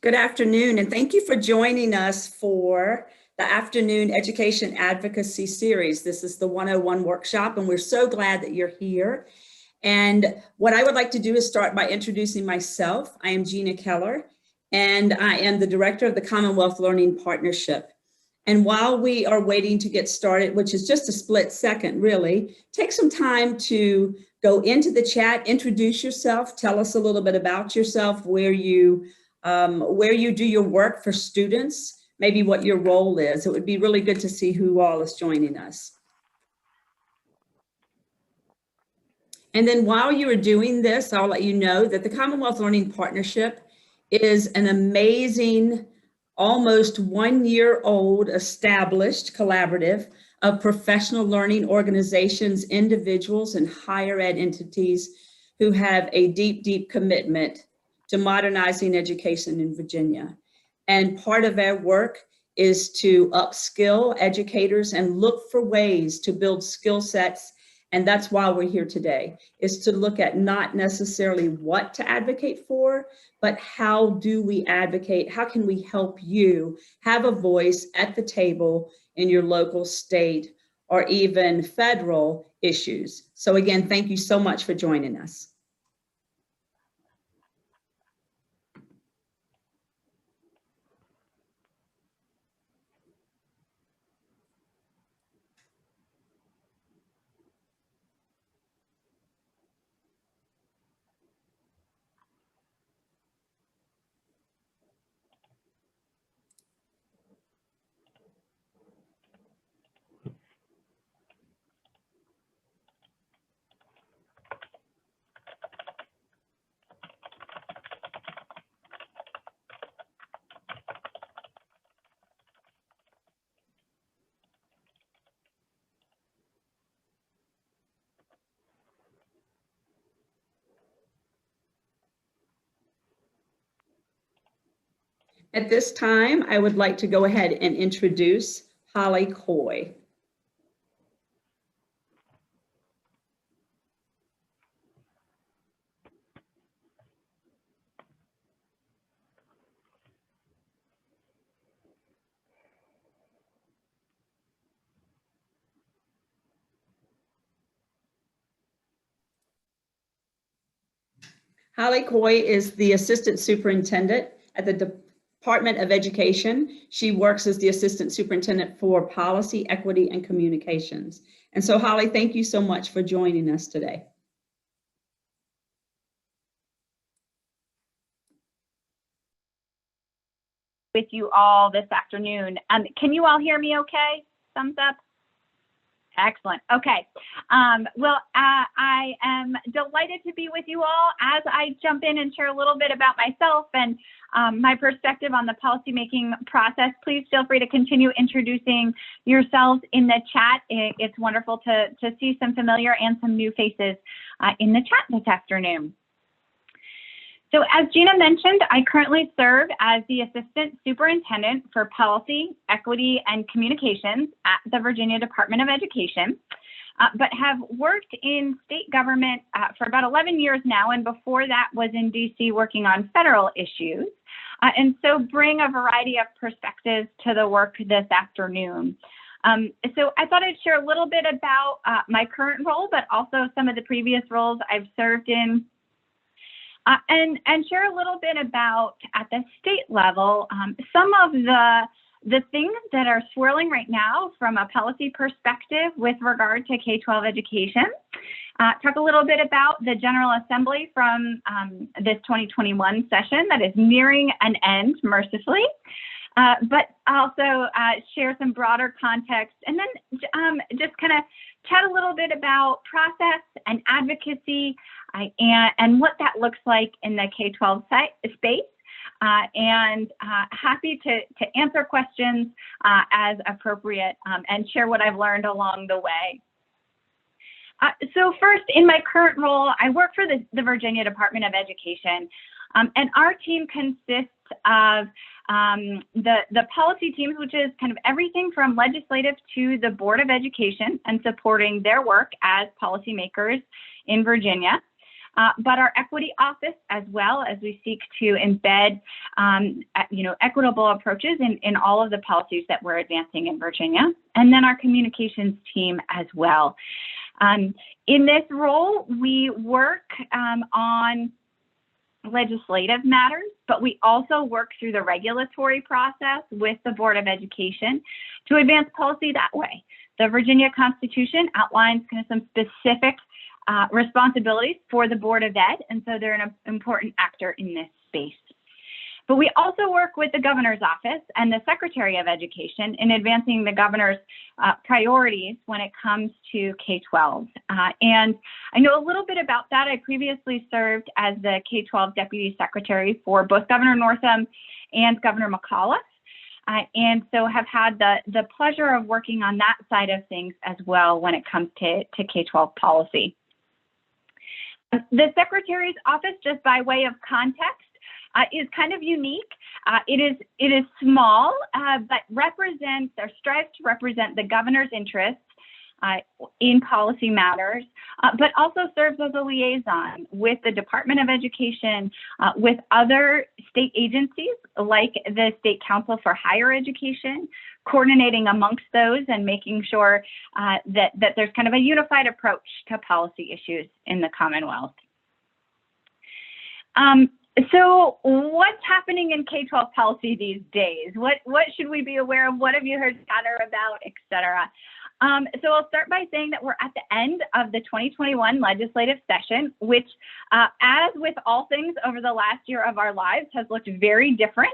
Good afternoon, and thank you for joining us for the Afternoon Education Advocacy Series. This is the 101 workshop, and we're so glad that you're here. And what I would like to do is start by introducing myself. I am Gina Keller, and I am the director of the Commonwealth Learning Partnership. And while we are waiting to get started, which is just a split second, really, take some time to go into the chat, introduce yourself, tell us a little bit about yourself, where you do your work for students, maybe what your role is. It would be really good to see who all is joining us. And then while you are doing this, I'll let you know that the Commonwealth Learning Partnership is an amazing, almost 1-year-old established collaborative of professional learning organizations, individuals, and higher ed entities who have a deep, deep commitment to modernizing education in Virginia. And part of our work is to upskill educators and look for ways to build skill sets. And that's why we're here today, is to look at not necessarily what to advocate for, but how do we advocate? How can we help you have a voice at the table in your local, state, or even federal issues? So again, thank you so much for joining us. At this time, I would like to go ahead and introduce Holly Coy. Holly Coy is the Assistant Superintendent at the Department of Education. She works as the Assistant Superintendent for Policy, Equity, and Communications. And so, Holly, thank you so much for joining us today. With you all this afternoon. Can you all hear me okay? Thumbs up. Excellent. Okay. I am delighted to be with you all. As I jump in and share a little bit about myself and my perspective on the policymaking process, please feel free to continue introducing yourselves in the chat. It's wonderful to see some familiar and some new faces in the chat this afternoon. So as Gina mentioned, I currently serve as the Assistant Superintendent for Policy, Equity, and Communications at the Virginia Department of Education, but have worked in state government for about 11 years now, and before that was in DC working on federal issues, and so bring a variety of perspectives to the work this afternoon. So I thought I'd share a little bit about my current role, but also some of the previous roles I've served in. And share a little bit about, at the state level, some of the things that are swirling right now from a policy perspective with regard to K12 education. Talk a little bit about the General Assembly from this 2021 session that is nearing an end, mercifully. But also share some broader context, and then just kind of chat a little bit about process and advocacy and what that looks like in the K12 space. And happy to answer questions as appropriate and share what I've learned along the way. So first, in my current role, I work for the Virginia Department of Education, and our team consists of the policy teams, which is kind of everything from legislative to the Board of Education and supporting their work as policymakers in Virginia. but our equity office as well, as we seek to embed equitable approaches in all of the policies that we're advancing in Virginia, and then our communications team as well. In this role, we work on legislative matters, but we also work through the regulatory process with the Board of Education to advance policy that way. The Virginia Constitution outlines kind of some specific responsibilities for the Board of Ed, and so they're an important actor in this space. But we also work with the Governor's Office and the Secretary of Education in advancing the Governor's priorities when it comes to K-12. And I know a little bit about that. I previously served as the K-12 Deputy Secretary for both Governor Northam and Governor McAuliffe. And so have had the pleasure of working on that side of things as well when it comes to K-12 policy. The Secretary's Office, just by way of context, is kind of unique. It is small, but represents or strives to represent the governor's interests in policy matters, but also serves as a liaison with the Department of Education, with other state agencies like the State Council for Higher Education, coordinating amongst those and making sure that there's kind of a unified approach to policy issues in the Commonwealth. So what's happening in K-12 policy these days? What should we be aware of? What have you heard chatter about, et cetera? So I'll start by saying that we're at the end of the 2021 legislative session, which, as with all things over the last year of our lives, has looked very different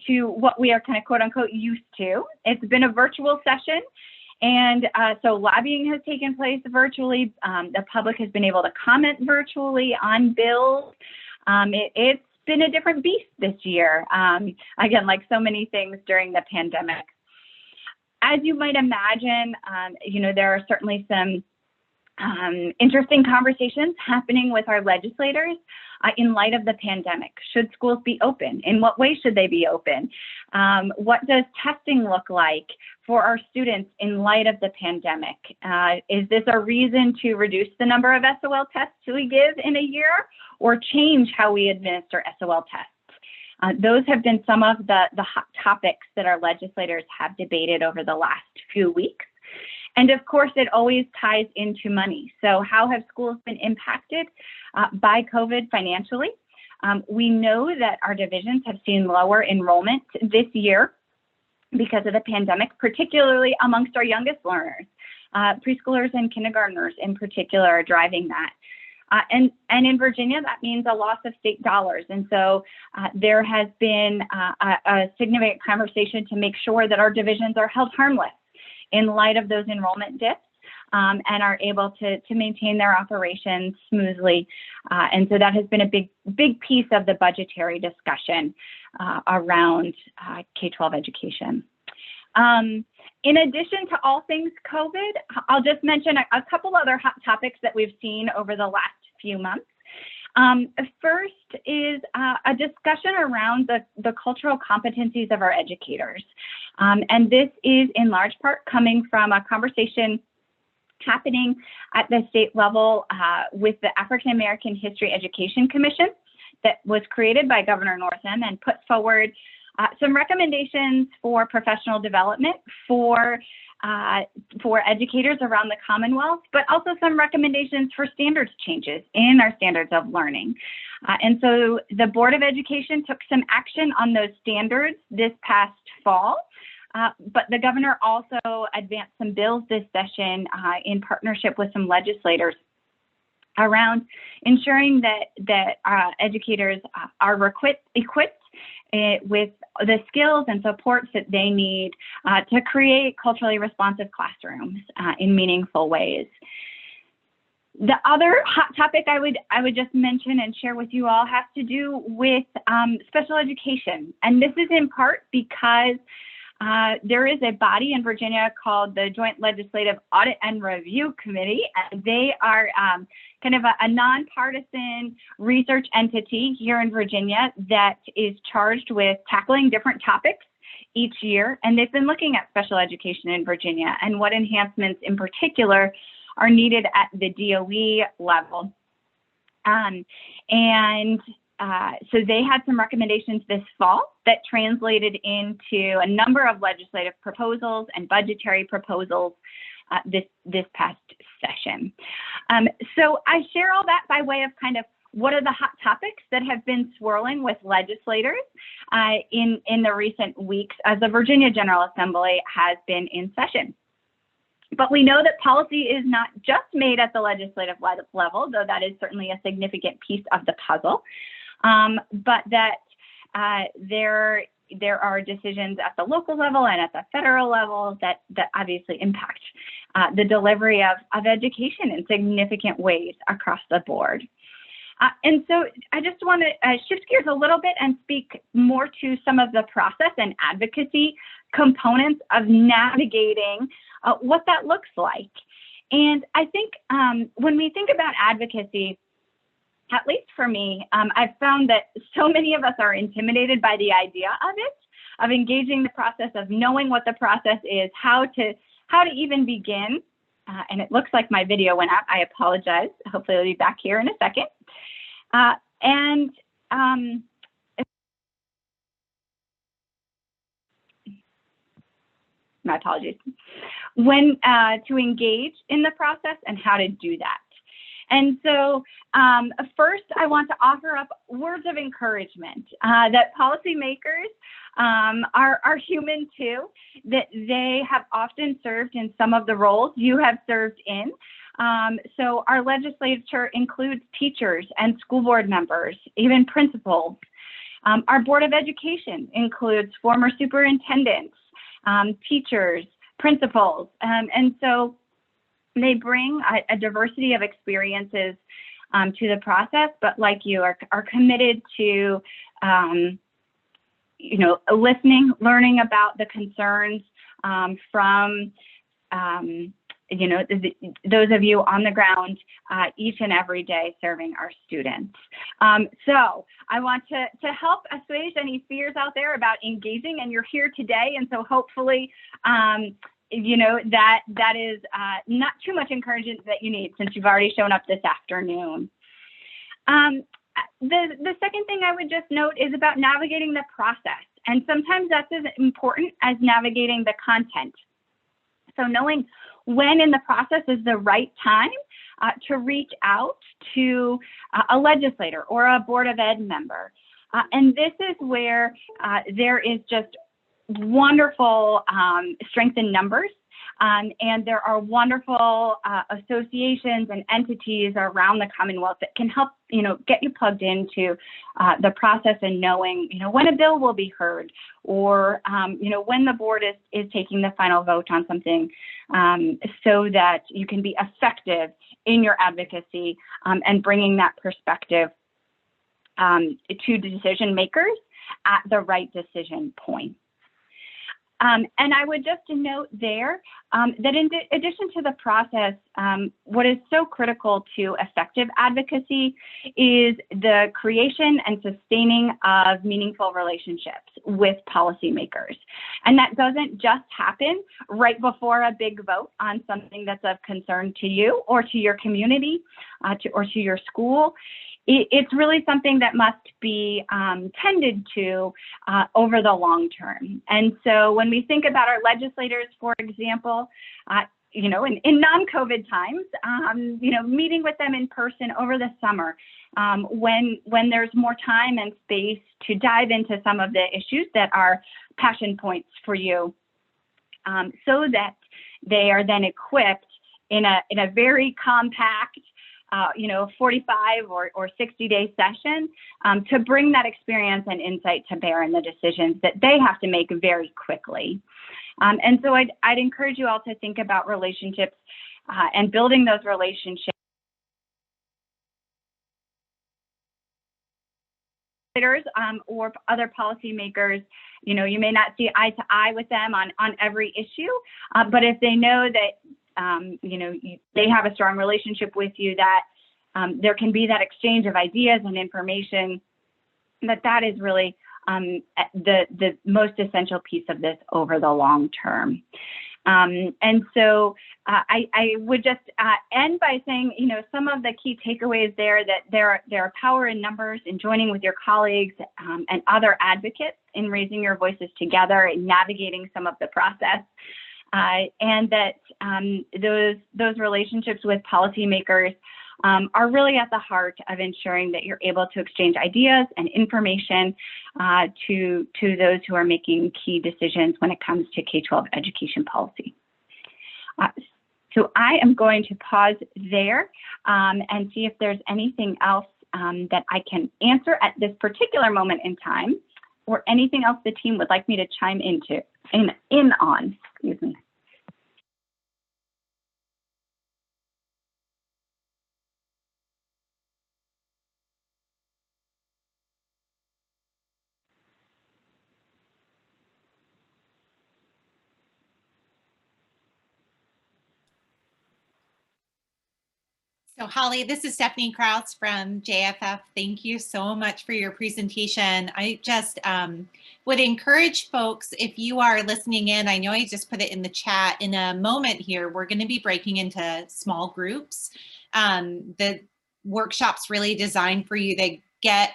to what we are kind of quote unquote used to. It's been a virtual session. And so lobbying has taken place virtually. The public has been able to comment virtually on bills. It's been a different beast this year, again, like so many things during the pandemic. As you might imagine, there are certainly some interesting conversations happening with our legislators in light of the pandemic. Should schools be open? In what way should they be open? What does testing look like for our students in light of the pandemic? Is this a reason to reduce the number of SOL tests we give in a year, or change how we administer SOL tests? Those have been some of the hot topics that our legislators have debated over the last few weeks. And of course, it always ties into money. So how have schools been impacted by COVID financially? We know that our divisions have seen lower enrollment this year because of the pandemic, particularly amongst our youngest learners. Preschoolers and kindergartners in particular are driving that. And in Virginia, that means a loss of state dollars. And so there has been a significant conversation to make sure that our divisions are held harmless in light of those enrollment dips and are able to maintain their operations smoothly. And so that has been a big piece of the budgetary discussion around K-12 education. In addition to all things COVID, I'll just mention a couple other hot topics that we've seen over the last few months. First is a discussion around the cultural competencies of our educators. And this is in large part coming from a conversation happening at the state level with the African American History Education Commission that was created by Governor Northam and put forward some recommendations for professional development for educators around the Commonwealth, but also some recommendations for standards changes in our standards of learning. And so the Board of Education took some action on those standards this past fall, but the governor also advanced some bills this session in partnership with some legislators around ensuring that educators are equipped with the skills and supports that they need to create culturally responsive classrooms in meaningful ways. The other hot topic I would just mention and share with you all has to do with special education. And this is in part because there is a body in Virginia called the Joint Legislative Audit and Review Committee, and they are kind of a nonpartisan research entity here in Virginia that is charged with tackling different topics each year. And they've been looking at special education in Virginia and what enhancements in particular are needed at the DOE level. So they had some recommendations this fall that translated into a number of legislative proposals and budgetary proposals this past session. So I share all that by way of kind of what are the hot topics that have been swirling with legislators in the recent weeks as the Virginia General Assembly has been in session. But we know that policy is not just made at the legislative level, though that is certainly a significant piece of the puzzle, but that there are decisions at the local level and at the federal level that obviously impact the delivery of education in significant ways across the board. And so I just want to shift gears a little bit and speak more to some of the process and advocacy components of navigating what that looks like. And I think when we think about advocacy, at least for me, I've found that so many of us are intimidated by the idea of it, of engaging the process, of knowing what the process is, how to even begin. And it looks like my video went out. I apologize. Hopefully it'll be back here in a second. My apologies. When to engage in the process and how to do that. And so first, I want to offer up words of encouragement that policymakers are human too, that they have often served in some of the roles you have served in. So our legislature includes teachers and school board members, even principals. Our Board of Education includes former superintendents, teachers, principals, and so they bring a diversity of experiences to the process, but like you are committed to, listening, learning about the concerns from, those of you on the ground each and every day serving our students. So I want to help assuage any fears out there about engaging, and you're here today, and so hopefully, that is not too much encouragement that you need since you've already shown up this afternoon. The second thing I would just note is about navigating the process. And sometimes that's as important as navigating the content. So knowing when in the process is the right time to reach out to a legislator or a Board of Ed member. And this is where there is just wonderful strength in numbers. And there are wonderful associations and entities around the Commonwealth that can help, get you plugged into the process and knowing, when a bill will be heard, or, when the board is taking the final vote on something, so that you can be effective in your advocacy and bringing that perspective to decision makers at the right decision point. And I would just note there that in addition to the process, what is so critical to effective advocacy is the creation and sustaining of meaningful relationships with policymakers. And that doesn't just happen right before a big vote on something that's of concern to you or to your community or to your school. It's really something that must be tended to over the long term. And so when we think about our legislators, for example, in non-COVID times, meeting with them in person over the summer, when there's more time and space to dive into some of the issues that are passion points for you, so that they are then equipped in a very compact 45 or 60-day session to bring that experience and insight to bear in the decisions that they have to make very quickly. And so I'd encourage you all to think about relationships and building those relationships or other policymakers. You may not see eye to eye with them on every issue, but if they know that they have a strong relationship with you, that there can be that exchange of ideas and information, that is really the most essential piece of this over the long term. And so I would just end by saying, you know, some of the key takeaways there, that there are power in numbers in joining with your colleagues and other advocates in raising your voices together and navigating some of the process. And that those relationships with policymakers are really at the heart of ensuring that you're able to exchange ideas and information to those who are making key decisions when it comes to K-12 education policy. So I am going to pause there and see if there's anything else that I can answer at this particular moment in time, or anything else the team would like me to chime in on, excuse me. So Holly, this is Stephanie Krause from JFF. Thank you so much for your presentation. I just would encourage folks, if you are listening in, I know I just put it in the chat, in a moment here, we're going to be breaking into small groups. The workshop's really designed for you to get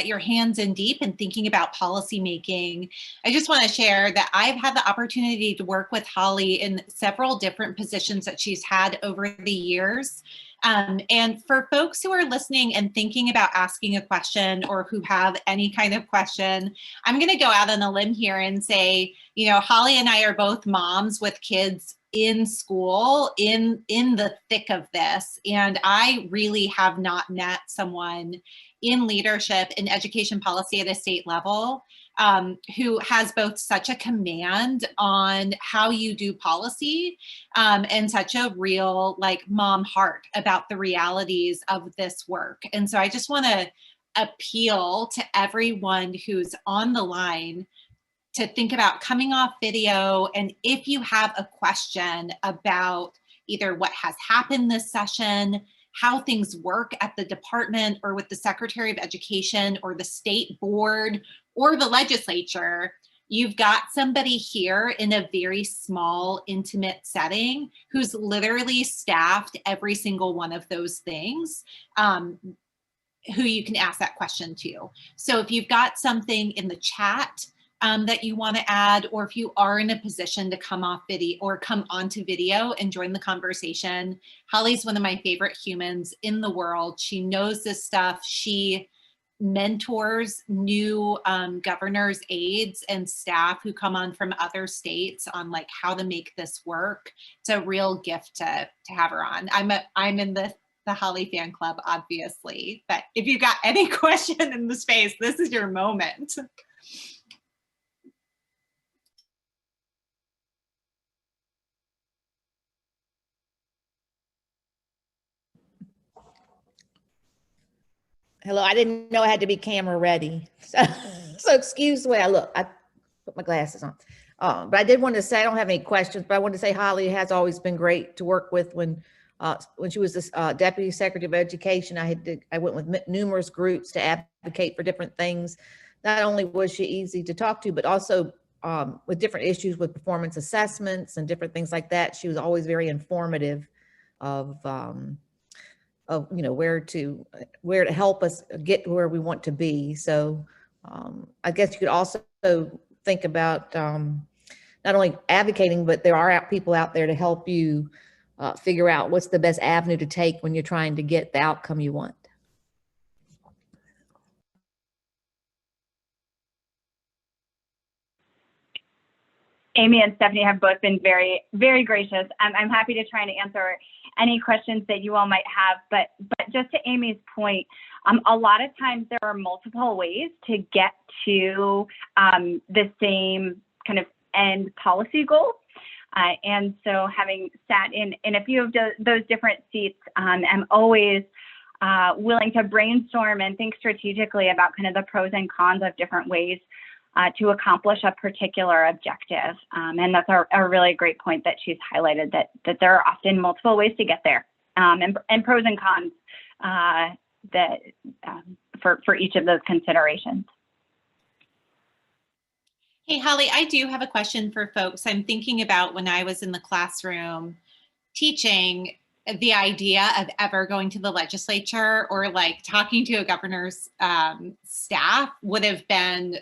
your hands in deep and thinking about policy making. I just want to share that I've had the opportunity to work with Holly in several different positions that she's had over the years. And for folks who are listening and thinking about asking a question, or who have any kind of question, I'm going to go out on a limb here and say, you know, Holly and I are both moms with kids in school, in the thick of this. And I really have not met someone in leadership in education policy at a state level who has both such a command on how you do policy and such a real like mom heart about the realities of this work. And so I just want to appeal to everyone who's on the line to think about coming off video. And if you have a question about either what has happened this session, how things work at the department or with the Secretary of Education or the state board or the legislature, you've got somebody here in a very small, intimate setting who's literally staffed every single one of those things, who you can ask that question to. So if you've got something in the chat that you want to add, or if you are in a position to come off video or come onto video and join the conversation, Holly's one of my favorite humans in the world. She knows this stuff. She mentors new governors, aides, and staff who come on from other states on like how to make this work. It's a real gift to have her on. I'm in the Holly fan club, obviously, but if you've got any question in the space, this is your moment. Hello, I didn't know I had to be camera ready. So excuse the way I look. I put my glasses on. But I did want to say, I don't have any questions, but I wanted to say Holly has always been great to work with. When she was this Deputy Secretary of Education, I went with numerous groups to advocate for different things. Not only was she easy to talk to, but also with different issues with performance assessments and different things like that. She was always very informative of you know, where to help us get to where we want to be. So I guess you could also think about not only advocating, but there are people out there to help you figure out what's the best avenue to take when you're trying to get the outcome you want. Amy and Stephanie have both been very, very gracious. I'm happy to try and answer any questions that you all might have, but just to Amy's point, a lot of times there are multiple ways to get to the same kind of end policy goal. And so having sat in a few of those different seats, I'm always willing to brainstorm and think strategically about kind of the pros and cons of different ways to accomplish a particular objective. And that's a really great point that she's highlighted, that there are often multiple ways to get there, and pros and cons for each of those considerations. Hey, Holly, I do have a question for folks. I'm thinking about when I was in the classroom teaching, the idea of ever going to the legislature or like talking to a governor's staff would have been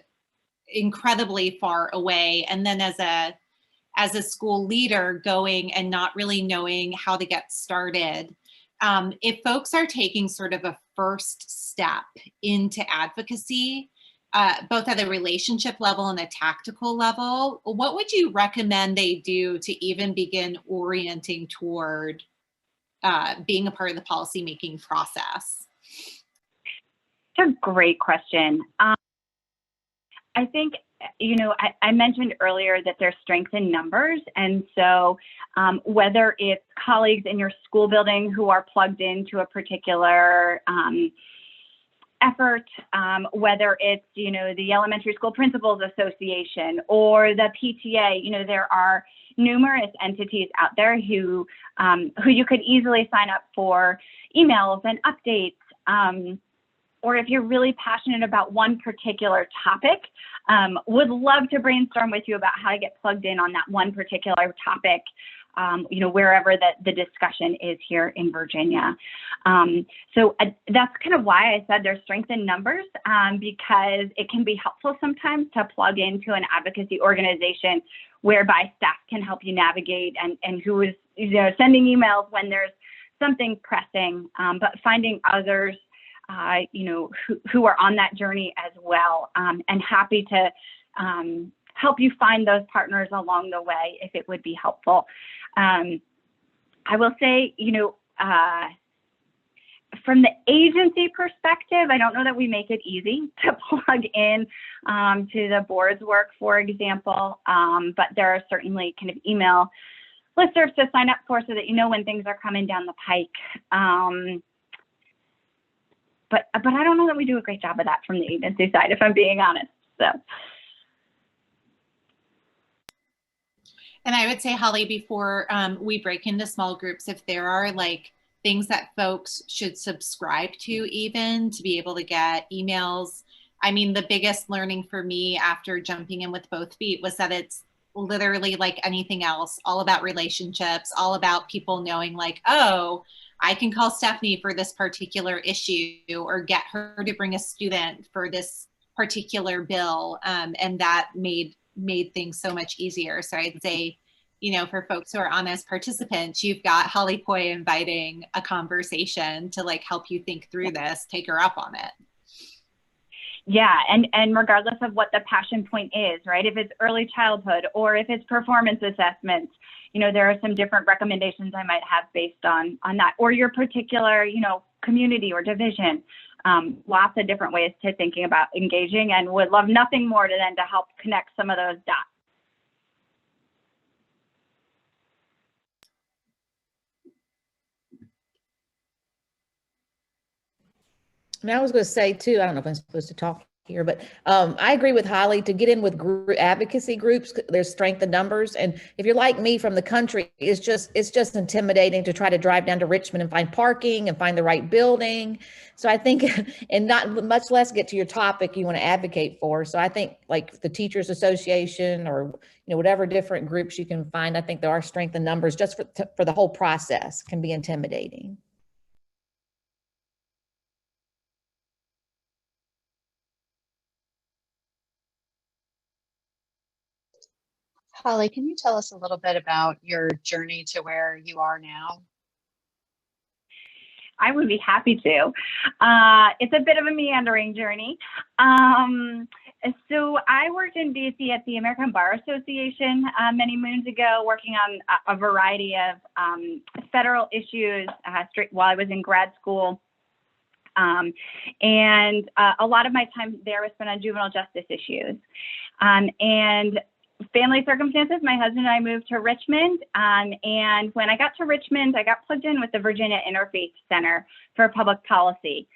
incredibly far away. And then as a school leader, going and not really knowing how to get started. If folks are taking sort of a first step into advocacy, both at a relationship level and a tactical level, what would you recommend they do to even begin orienting toward being a part of the policymaking process? It's a great question. I think, you know, I mentioned earlier that there's strength in numbers. And so whether it's colleagues in your school building who are plugged into a particular effort, whether it's, you know, the Elementary School Principals Association or the PTA, you know, there are numerous entities out there who you could easily sign up for emails and updates. Or if you're really passionate about one particular topic, would love to brainstorm with you about how to get plugged in on that one particular topic, you know, wherever the discussion is here in Virginia. So that's kind of why I said there's strength in numbers, because it can be helpful sometimes to plug into an advocacy organization whereby staff can help you navigate and who is, you know, sending emails when there's something pressing, but finding others you know, who are on that journey as well, and happy to help you find those partners along the way if it would be helpful. I will say, you know, from the agency perspective, I don't know that we make it easy to plug in to the board's work, for example, but there are certainly kind of email listservs to sign up for so that you know when things are coming down the pike. But I don't know that we do a great job of that from the agency side, if I'm being honest. So. And I would say, Holly, before we break into small groups, if there are like things that folks should subscribe to even to be able to get emails. I mean, the biggest learning for me after jumping in with both feet was that it's literally like anything else, all about relationships, all about people knowing like, oh, I can call Stephanie for this particular issue or get her to bring a student for this particular bill. And that made things so much easier. So I'd say, you know, for folks who are on as participants, you've got Holly Coy inviting a conversation to like help you think through this, take her up on it. Yeah, and regardless of what the passion point is, right? If it's early childhood or if it's performance assessments, you know, there are some different recommendations I might have based on that, or your particular, you know, community or division. Lots of different ways to thinking about engaging, and would love nothing more than to help connect some of those dots. And I was going to say too, I don't know if I'm supposed to talk here, but I agree with Holly to get in with advocacy groups. There's strength in numbers. And if you're like me from the country, it's just intimidating to try to drive down to Richmond and find parking and find the right building. So I think, and not much less get to your topic you want to advocate for. So I think like the Teachers Association or, you know, whatever different groups you can find, I think there are strength in numbers just for the whole process can be intimidating. Holly, can you tell us a little bit about your journey to where you are now? I would be happy to. It's a bit of a meandering journey. So I worked in DC at the American Bar Association many moons ago, working on a variety of federal issues while I was in grad school. And a lot of my time there was spent on juvenile justice issues. And family circumstances, my husband and I moved to Richmond. And when I got to Richmond, I got plugged in with the Virginia Interfaith Center for Public Policy,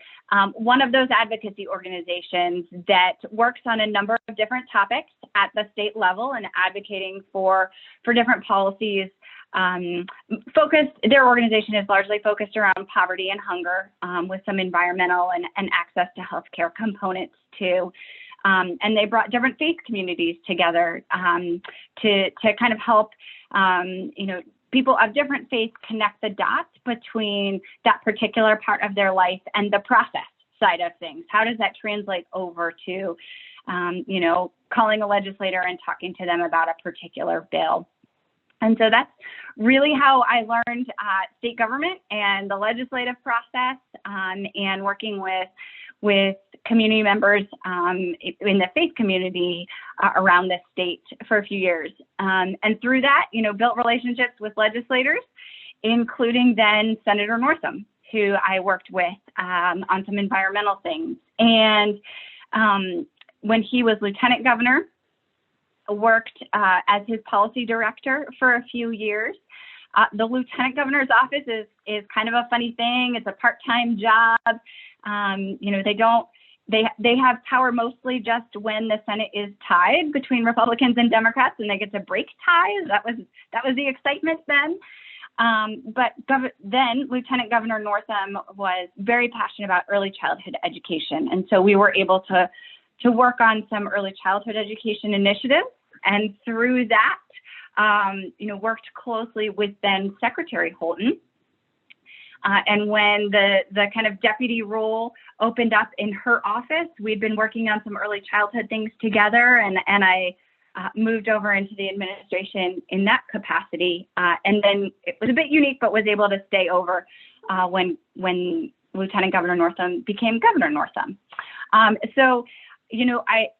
one of those advocacy organizations that works on a number of different topics at the state level and advocating for different policies. Their organization is largely focused around poverty and hunger, with some environmental and access to healthcare components too. And they brought different faith communities together to kind of help, people of different faiths connect the dots between that particular part of their life and the process side of things. How does that translate over to, calling a legislator and talking to them about a particular bill? And so that's really how I learned state government and the legislative process, and working with community members in the faith community around the state for a few years. And through that, built relationships with legislators, including then Senator Northam, who I worked with on some environmental things. And when he was lieutenant governor, worked as his policy director for a few years. The lieutenant governor's office is kind of a funny thing. It's a part-time job. They have power mostly just when the Senate is tied between Republicans and Democrats, and they get to break ties. That was the excitement then. But then Lieutenant Governor Northam was very passionate about early childhood education, and so we were able to work on some early childhood education initiatives. And through that, worked closely with then Secretary Holton. And when the kind of deputy role opened up in her office, we'd been working on some early childhood things together, and I moved over into the administration in that capacity. And then it was a bit unique, but was able to stay over when Lieutenant Governor Northam became Governor Northam. So,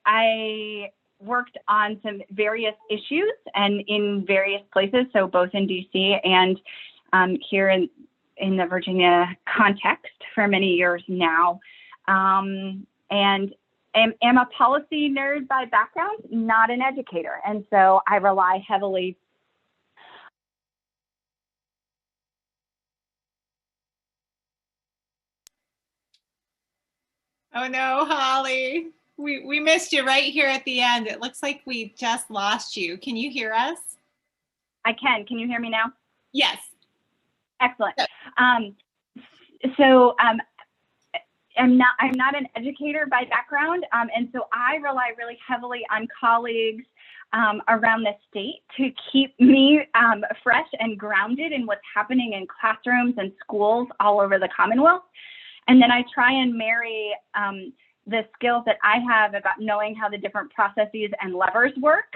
I worked on some various issues and in various places, so both in DC and here in the Virginia context for many years now. And am a policy nerd by background, not an educator. And so I rely heavily Oh no, Holly. We missed you right here at the end. It looks like we just lost you. Can you hear us? I can. Can you hear me now? Yes. Excellent. I'm not an educator by background, and so I rely really heavily on colleagues around the state to keep me fresh and grounded in what's happening in classrooms and schools all over the Commonwealth. And then I try and marry the skills that I have about knowing how the different processes and levers work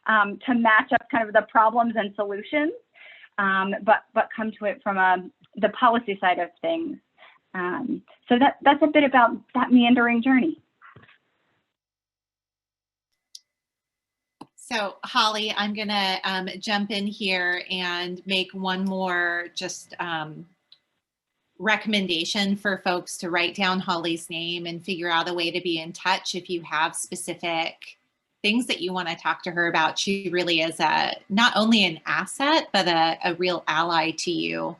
to match up kind of the problems and solutions, but come to it from the policy side of things. So that's a bit about that meandering journey. So Holly, I'm gonna jump in here and make one more just recommendation for folks to write down Holly's name and figure out a way to be in touch if you have specific things that you want to talk to her about. She really is not only an asset, but a real ally to you.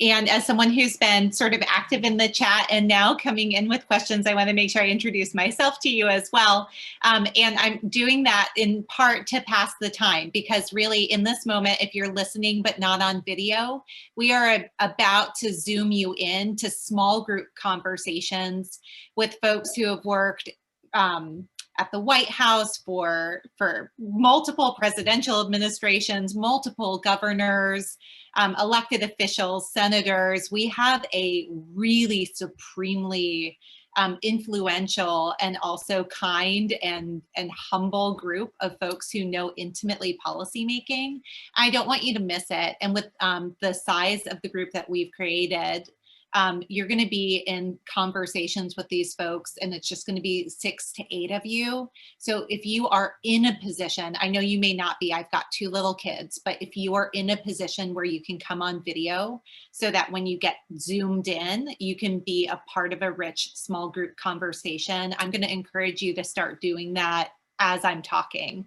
And as someone who's been sort of active in the chat and now coming in with questions, I want to make sure I introduce myself to you as well. And I'm doing that in part to pass the time, because really in this moment, if you're listening but not on video, we are about to zoom you in to small group conversations with folks who have worked at the White House for multiple presidential administrations, multiple governors, elected officials, senators. We have a really supremely influential and also kind and humble group of folks who know intimately policymaking. I don't want you to miss it. And with the size of the group that we've created, you're going to be in conversations with these folks, and it's just going to be 6 to 8 of you. So if you are in a position, I know you may not be, I've got 2 little kids, but if you are in a position where you can come on video so that when you get zoomed in, you can be a part of a rich small group conversation, I'm going to encourage you to start doing that as I'm talking.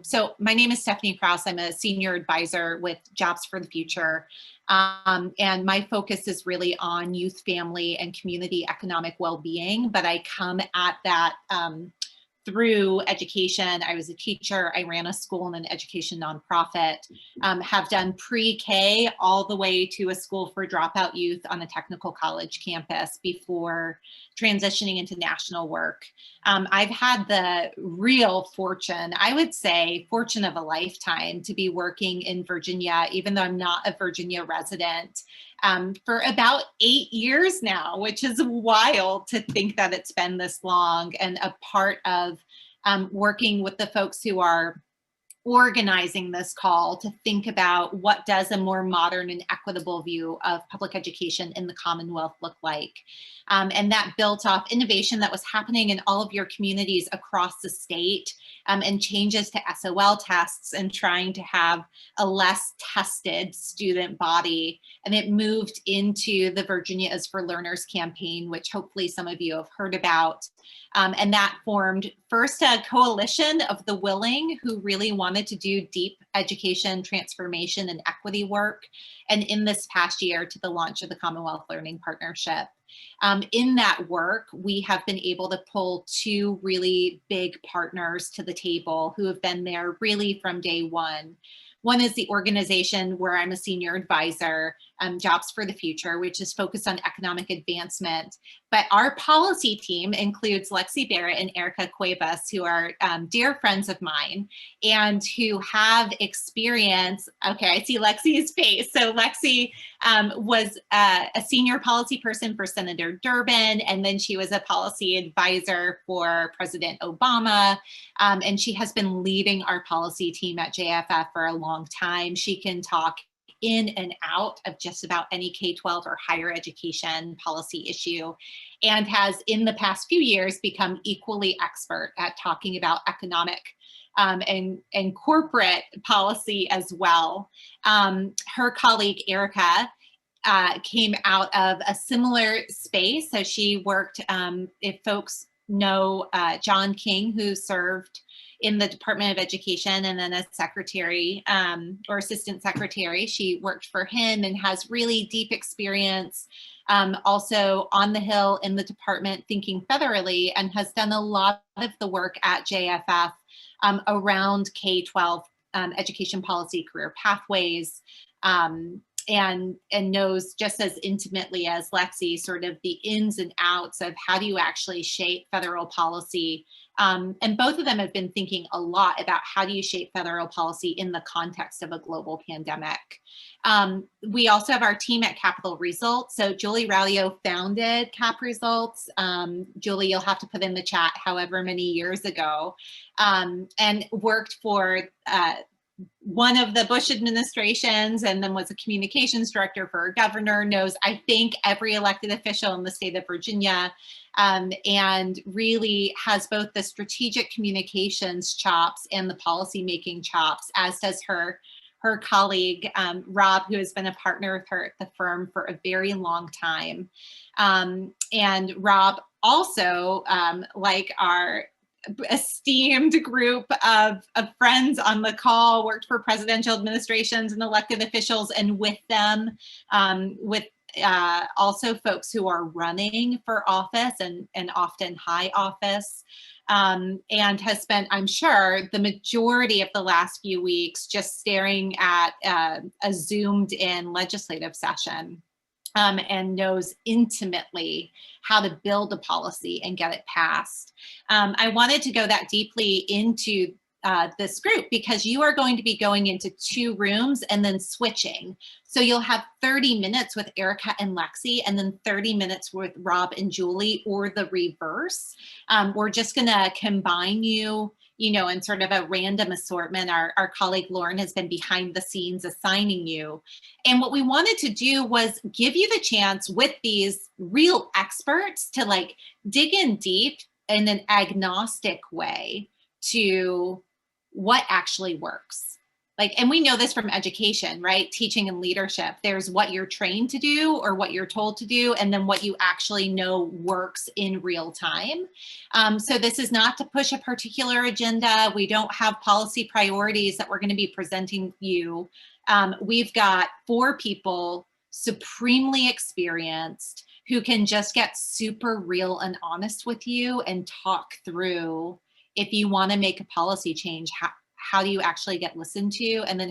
So my name is Stephanie Krause. I'm a senior advisor with Jobs for the Future. And my focus is really on youth, family, and community economic well-being, but I come at that through education. I was a teacher. I ran a school and an education nonprofit, have done pre-K all the way to a school for dropout youth on a technical college campus before transitioning into national work. I've had the real fortune, I would say fortune of a lifetime, to be working in Virginia, even though I'm not a Virginia resident, for about 8 years now, which is wild to think that it's been this long, and a part of working with the folks who are organizing this call to think about what does a more modern and equitable view of public education in the Commonwealth look like. And that built off innovation that was happening in all of your communities across the state, and changes to SOL tests and trying to have a less tested student body. And it moved into the Virginia is for Learners campaign, which hopefully some of you have heard about. And that formed first a coalition of the willing who really wanted to do deep education transformation and equity work. And in this past year, to the launch of the Commonwealth Learning Partnership. In that work, we have been able to pull 2 really big partners to the table who have been there really from day one. One is the organization where I'm a senior advisor, Jobs for the Future, which is focused on economic advancement. But our policy team includes Lexi Barrett and Erika, who are dear friends of mine and who have experience. Okay, I see Lexi's face. So Lexi was a senior policy person for Senator Durbin, and then she was a policy advisor for President Obama. And she has been leading our policy team at JFF for a long time. She can talk in and out of just about any K12 or higher education policy issue, and has in the past few years become equally expert at talking about economic and corporate policy as well. Her colleague Erika came out of a similar space. So she worked, if folks know John King, who served in the Department of Education and then as secretary or assistant secretary. She worked for him and has really deep experience also on the Hill in the department thinking federally, and has done a lot of the work at JFF around K12 education policy, career pathways, and knows just as intimately as Lexi sort of the ins and outs of how do you actually shape federal policy. And both of them have been thinking a lot about how do you shape federal policy in the context of a global pandemic. We also have our team at Capital Results. So Julie Ralio founded Cap Results. Julie, you'll have to put in the chat however many years ago, and worked for one of the Bush administrations, and then was a communications director for a governor, knows, I think, every elected official in the state of Virginia, and really has both the strategic communications chops and the policymaking chops, as does her colleague, Rob, who has been a partner with her at the firm for a very long time. And Rob also, like our esteemed group of friends on the call, worked for presidential administrations and elected officials, and with them, with also folks who are running for office and often high office, and has spent, I'm sure, the majority of the last few weeks just staring at a zoomed in legislative session. And knows intimately how to build a policy and get it passed. I wanted to go that deeply into this group because you are going to be going into 2 rooms and then switching. So you'll have 30 minutes with Erika and Lexi, and then 30 minutes with Rob and Julie, or the reverse. We're just gonna combine you know, in sort of a random assortment. Our colleague Lauren has been behind the scenes assigning you. And what we wanted to do was give you the chance with these real experts to like dig in deep in an agnostic way to what actually works. Like, and we know this from education, right? Teaching and leadership. There's what you're trained to do or what you're told to do, and then what you actually know works in real time. So this is not to push a particular agenda. We don't have policy priorities that we're going to be presenting you. We've got 4 people supremely experienced who can just get super real and honest with you and talk through if you want to make a policy change, how do you actually get listened to? And then